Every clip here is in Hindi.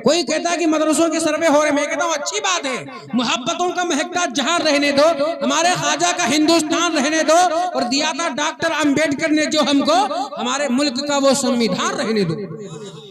कोई कहता है कि मदरसों के सर्वे हो रहे, मैं कहता हूँ अच्छी बात है, मोहब्बतों का महकता जहां रहने दो, हमारे ख्वाजा का हिंदुस्तान रहने दो, और दिया था डॉक्टर अंबेडकर ने जो हमको, हमारे मुल्क का वो संविधान रहने दो,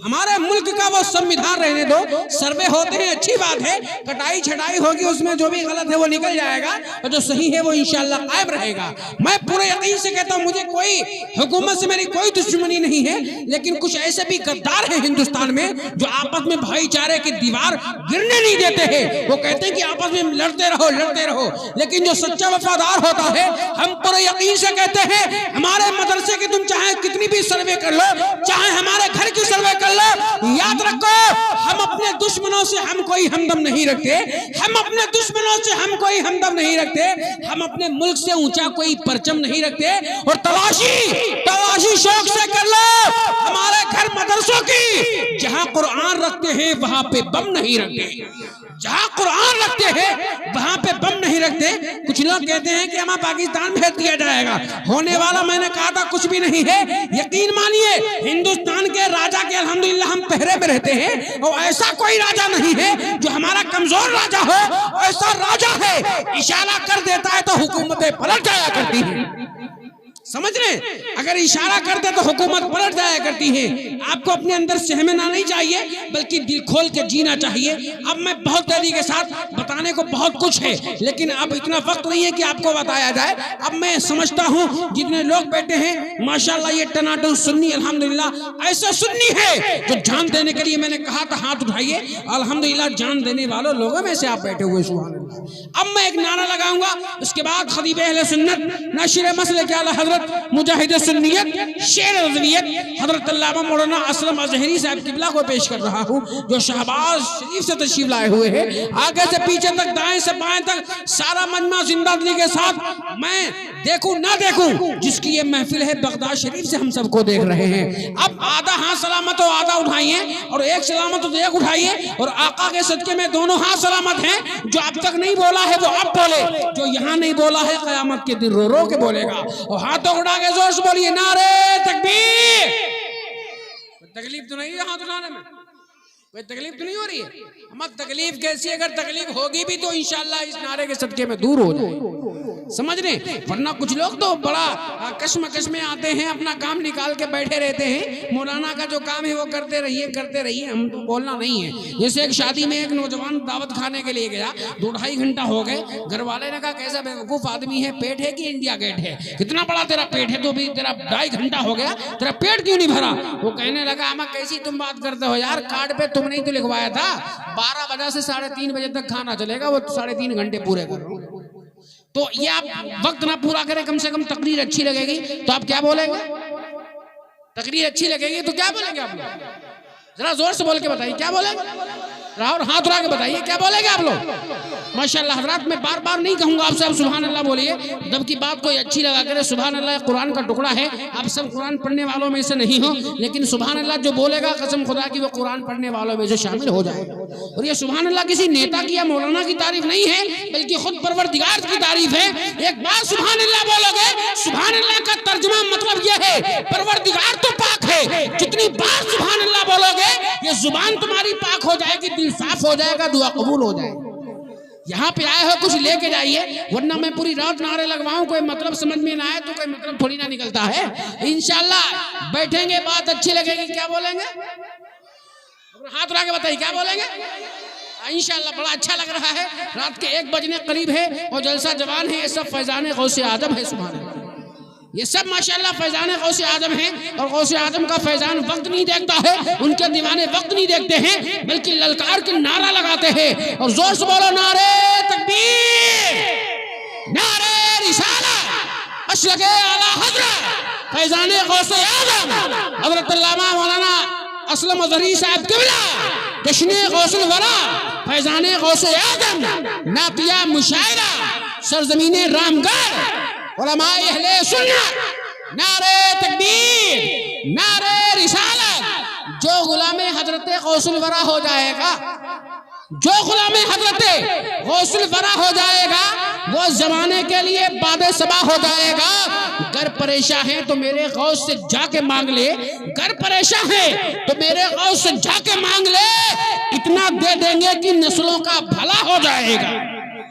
हमारे मुल्क का वो संविधान रहने दो। सर्वे होते हैं अच्छी बात है, कटाई छटाई होगी, उसमें जो भी गलत है वो निकल जाएगा और जो सही है वो इंशाअल्लाह कायम रहेगा। मैं पूरे यकीन से कहता हूँ, मुझे कोई हुकूमत से मेरी कोई दुश्मनी नहीं है, लेकिन कुछ ऐसे भी गद्दार हैं हिंदुस्तान में जो आपस में भाईचारे की दीवार गिरने नहीं देते हैं। वो कहते हैं कि आपस में लड़ते रहो, लेकिन जो सच्चा वफादार होता है, हम पूरे यकीन से कहते हैं, हमारे मदरसे की तुम चाहे कितनी भी सर्वे कर लो, चाहे हमारे घर की सर्वे कर लो, याद रखो हम अपने दुश्मनों से हम कोई हमदम नहीं रखते, हम अपने दुश्मनों से हम कोई हमदम नहीं रखते, हम अपने मुल्क से ऊंचा कोई परचम नहीं रखते। और तलाशी शौक से कर लो हमारे घर मदरसों की, जहां कुरान रखते हैं वहां पे बम नहीं रखते, जहां कुरान रखते हैं वहां पे बम नहीं रखते। कुछ लोग कहते हैं कि हमें पाकिस्तान भेज दिया जाएगा, होने वाला मैंने कहा था कुछ भी नहीं है। यकीन मानिए, हिंदुस्तान के राजा के अल्हम्दुलिल्लाह हम पहरे में रहते हैं, और ऐसा कोई राजा नहीं है जो हमारा कमजोर राजा हो, ऐसा राजा है इशारा कर देता है तो हुकूमतें पलट जाया करती है। समझ रहे, अगर इशारा करते तो हुकूमत पलट जाया करती है। आपको अपने अंदर सहमना नहीं चाहिए, बल्कि दिल खोल के जीना चाहिए। अब मैं बहुत तेजी के साथ बताने को बहुत कुछ है, लेकिन अब इतना वक्त नहीं है कि आपको बताया जाए। अब मैं समझता हूँ जितने लोग बैठे हैं माशाल्लाह, ये टनाटन सुन्नी अल्हम्दुलिल्लाह ऐसा सुन्नी है जो जान देने के लिए मैंने कहा था हाथ उठाइए, अल्हम्दुलिल्लाह जान देने वालों लोगों में से आप बैठे हुए। सुभान अल्लाह। अब मैं एक नारा लगाऊंगा, उसके बाद खतीब अहले सुन्नत नाशिर मसलक आला हज़रत मुजाहिद सुन्नियत शेर रज़वियत हज़रत अल्लामा मौलाना असलम अज़हरी साहब किबला को पेश कर रहा हूँ, जो शहबाज शरीफ से तशरीफ लाए हुए हैं। आगे से पीछे तक, दाएं से बाएं तक सारा मजमा जिंदादिली के साथ, मैं देखूं ना देखूं, जिसकी ये महफिल है बगदाद शरीफ से हम सबको देख रहे हैं। अब आधा हाथ सलामत हो आधा उठाइए, और एक सलामत हो तो एक उठाइए, और आका के सदके में दोनों हाथ सलामत हैं। जो अब तक नहीं बोला है वो अब बोले, जो यहाँ नहीं बोला है क़यामत के दिन रो रो के बोलेगा। और हाथों उठा के जोर से बोलिए नारे तकबीर। तकलीफ तो नहीं है हाथ उठाने में, कोई तकलीफ तो नहीं हो रही है। हम तकलीफ कैसी, अगर तकलीफ होगी भी तो इंशाअल्लाह इस नारे के सदके में दूर हो जाए, समझ रहे। वरना कुछ लोग तो बड़ा कश्मकश में आते हैं, अपना काम निकाल के बैठे रहते हैं। मौलाना का जो काम है वो करते रहिए, हम तो बोलना नहीं है। जैसे एक शादी में एक नौजवान दावत खाने के लिए गया, 2-2.5 घंटा हो गए, घर वाले ने कहा कैसा बेवकूफ आदमी है, पेट है कि इंडिया गेट है, कितना बड़ा तेरा पेट है, तो भी तेरा 2.5 घंटा हो गया, तेरा पेट क्यों नहीं भरा। वो कहने लगा अम्मा कैसी तुम बात करते हो यार, कार्ड पे तुमने ही तो लिखवाया था 12 बजे से 3:30 बजे तक खाना चलेगा, वो 3.5 घंटे पूरे करो। तो ये आप वक्त ना पूरा करें, कम से कम तकरीर अच्छी लगेगी तो आप क्या बोलेंगे, तकरीर अच्छी लगेगी तो क्या बोलेंगे आप लोग, जरा जोर से बोल के बताइए क्या बोलेंगे, और हाथ उठा के बताइए क्या बोलेंगे आप लोग। माशाल्लाह हज़रात, मैं बार बार नहीं कहूँगा आपसे आप सुभान अल्लाह बोलिए, जब की बात कोई अच्छी लगा करे। सुभान अल्लाह कुरान का टुकड़ा है, आप सब कुरान पढ़ने वालों में से नहीं हो, लेकिन सुभान अल्लाह जो बोलेगा कसम खुदा की वो कुरान पढ़ने वालों में से शामिल हो जाएगा। और ये सुभान अल्लाह किसी नेता की या मौलाना की तारीफ नहीं है, बल्कि खुद परवरदिगार की तारीफ है। एक बार सुभान अल्लाह बोलोगे, सुभान अल्लाह का तर्जुमा मतलब यह है परवरदिगार तो पाक है, जितनी बार सुभान अल्लाह बोलोगे ये जुबान तुम्हारी पाक हो जाएगी, दिल साफ हो जाएगा, दुआ कबूल हो जाएगी। यहाँ पे आए हो कुछ लेके जाइए, वरना मैं पूरी रात नारे लगवाऊं, कोई मतलब समझ में ना आए तो कोई मतलब थोड़ी ना निकलता है। इंशाल्लाह बैठेंगे, बात अच्छी लगेगी, क्या बोलेंगे, हाथ उठा के बताइए क्या बोलेंगे। इंशाल्लाह बड़ा अच्छा लग रहा है, रात के 1 बजने करीब है और जलसा जवान है। ये सब फैजान गौसे आजम है, सुभान अल्लाह, ये सब माशाल्लाह फैजान गौसे आजम है। और गौसे आजम का फैजान वक्त नहीं देखता है, उनके दीवाने वक्त नहीं देखते हैं, बल्कि ललकार के नारा लगाते हैं। और जोर से बोलो नारे तकबीर, नारे रिसालत, अशरक़ आला हज़रत फैजान गौसे आजम हज़रत अल्लामा मौलाना असलम अज़हरी साहब किबला, जश्न गौसुल वरा फैजान गौसे आजम, नातिया मुशायरा सरजमीने रामगढ़, उलमाए अहले सुन्नत, नारे तकबीर, नारे रिसालत। जो गुलामे हजरत गौसुल वरा हो जाएगा, जो गुलामे हजरत गौसुल वरा हो जाएगा, वो जमाने के लिए बादे सबा हो जाएगा। घर परेशान है तो मेरे गौस से जाके मांग ले, घर परेशान है तो मेरे गौस से जाके मांग ले। देंगे कि नस्लों का भला हो जाएगा।